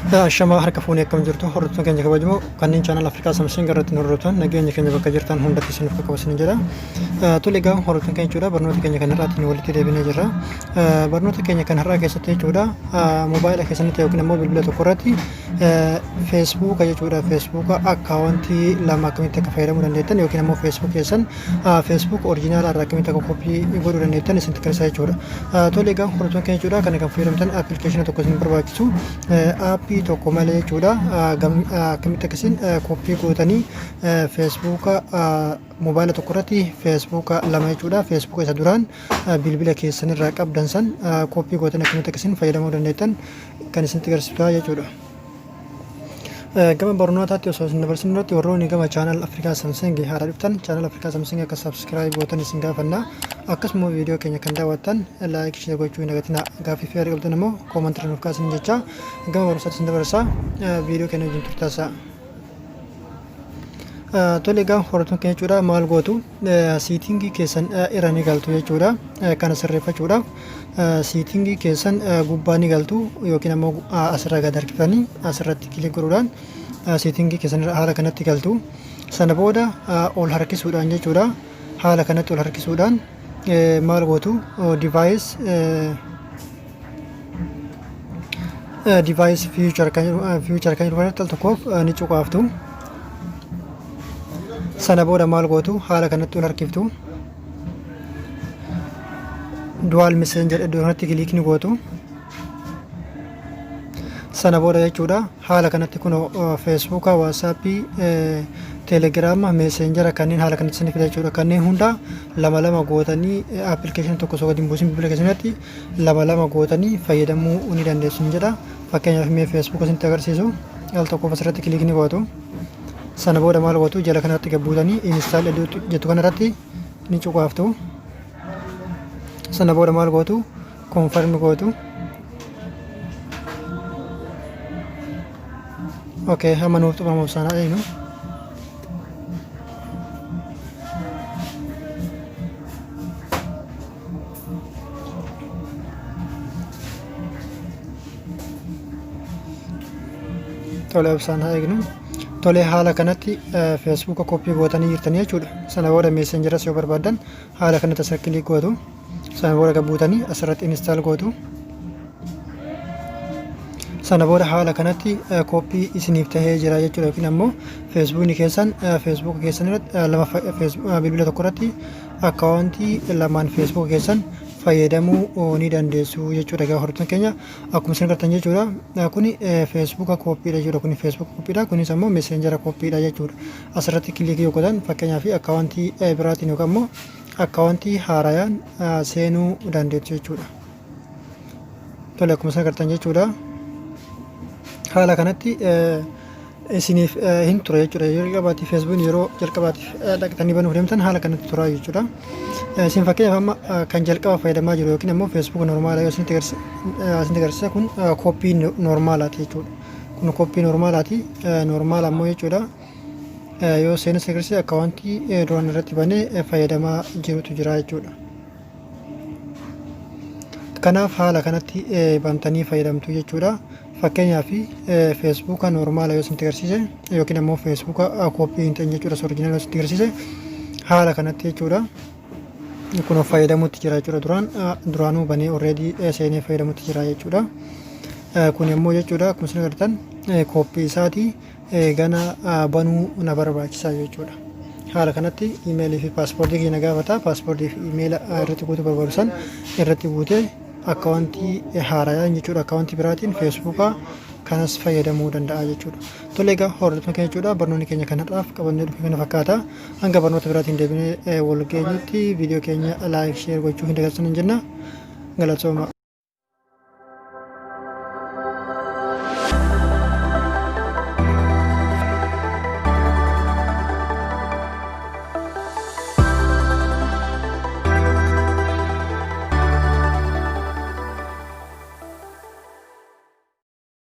Shama harka fuunee akkam jirtu hordoftoota keenya kabajamoo kanneen chaanal Afrikaa Samsung irratti nu hordoftan nageenya keenya bakka jirtan hundatti isiniif qaqqabsiisan jedha. Tole egaa hordoftoota keenya jechuudha barnoota keenya kan irratti walitti deebinee jirra. Barnoota keenya kan har'aa keessatti jechuudha moobaayila keessatti yookiin immoo bilbila tokko irratti Facebook jechuudha Facebook accounty lama akkamitti akka fayyadamuu dandeettan yookiin immoo Facebook keessan Facebook original irraa akkamitti akka koppii godhuu dandeettan isinitti agarsiisa jechuudha. Tole egaa hordoftoota keenya jechuudha kan akka fayyadamtan application tokko isin barbaachisu appii tokko malee jechuudha akkamitti akkasiin koppii gootanii Facebook moobaayila tokko irratti Facebook lama jechuudha Facebook isa duraan bilbila keessan irraa qabdan san koppii gootanii akkamitti akkasiin fayyadamuu dandeettan kan isinitti agarsiisa jechuudha. Gama barnootaatti osoo isin dabarsinutti warroonni gama chaanal Afrikaa Samsung haaraa dhuftan chaanal Afrikaa Samsung akka subscribe gootan isin gaafanna akkasuma viidiyoo keenya kan daawwattan like share gochuu hin dagatinaa gaaffii fi yaada qabdan immoo koomentii irratti nuuf kaasaa jecha gama barnootaatti isin dabarsaa viidiyoo keenya wajjin turtaasaa. Tole egaa hordoftoota keenya jechuudha maal gootu siitingii keessan irra ni galtu jechuudha kana sirreeffachuudhaaf siitingii keessan gubbaa ni galtu yookiin immoo asirra gad harkiftanii asirratti kilik godhuudhaan siitingii keessan haala kanatti galtu sana booda ol harkisuudhaan jechuudha haala kanatti ol harkisuudhaan maal gootu device future kan irratti tokkoof ni cuqaaftu. Sana booda maal gootu haala kanatti ol harkiftu dual messenger iddoo kanatti kilik ni gootu sana booda jechuudha haala kanatti kun Facebook WhatsApp Telegram Messenger kanneen haala kanatti isin fida jechuudha kanneen hunda lama lama gootanii application tokko soo gadi buusin bilbila keessatti lama gootanii fayyadamuu ni dandeessu jedha. Fakkeenyaaf mee Facebook isinitti agarsiisu al tokko asirratti kilik ni gootu sana booda maal gootu jala kanatti gabbuutanii install jettu kanarratti ni cuqaaftu sana booda maal gootu confirm gootu. Okay hamma nuuf xumuramu sana ayinu tole ibsaan haa eegnu. Tole haala kanatti Facebook koppii gootanii jirtanii jechuudha. Sana booda Messenger yoo barbaadan haala kanatti asirratti kilik gootu. Sana booda gabbuutanii asirratti install gootu. Sana booda haala kanatti koppii isiniif tahee jira jechuudha yookiin ammoo Facebook keessan irratti bilbila tokko irratti accounty lamaan Facebook keessan fayyadamuu ni dandeessu jechuudha. Egaa hordoftoota keenya akkuma isin argitan jechuudha kuni Facebook koppiidha jechuudha kuni Facebook koppiidha kunis ammoo Messenger koppiidha jechuudha. Asirratti kilik yoo godhan fakkeenyaaf accounty biraatiin yookaan ammoo accounty haarayaan seenuu dandeessu jechuudha. Tole akkuma isin argitan jechuudha haala kanatti isiniif hin ture jechuudha yeroo jalqabaatiif Facebook yeroo jalqabaatiif dhaqxanii banuuf deemtan haala kanatti tura jechuudha. Isin fakkeenyaaf amma kan jalqaba fayyadamaa jiru yookiin immoo Facebook normaala yoo isinitti agarsiisa kun koppii normaalaati jechuudha. Kun koppii normaalaati normaala ammoo jechuudha yoo seenes agarsiisa accounty duraan irratti banee fayyadamaa jirutu jira jechuudha. Kanaaf haala kanatti bantanii fayyadamtu jechuudha. Fakkeenyaaf Facebook normaala yoo isinitti agarsiise yookiin immoo Facebook koppii hin ta'in jechuudha original yoo isinitti agarsiise haala kanatti jechuudha. Kun fayyadamuutti jira jechuudha duraanuu banee already seenee fayyadamuutti jira jechuudha. Kun immoo jechuudha akkuma isin agartan koppii isaati gana banuu na barbaachisa jechuudha. Haala kanatti emailii fi paaspoortii keenya gaafata paaspoortii fi emaila irratti guutuu barbaadu san irratti guutee accounty haarayaan jechuudha accounty biraatiin Facebook kanas fayyadamuu danda'a jechuudha. Tole egaa hordoftoota keenya jechuudha barnoonni keenya kanarraaf qabannee dhufe kana fakkaata hanga barnoota biraatiin deebinee wal geenyutti viidiyoo keenya like share gochuu hin dagatinaa jenna galatooma.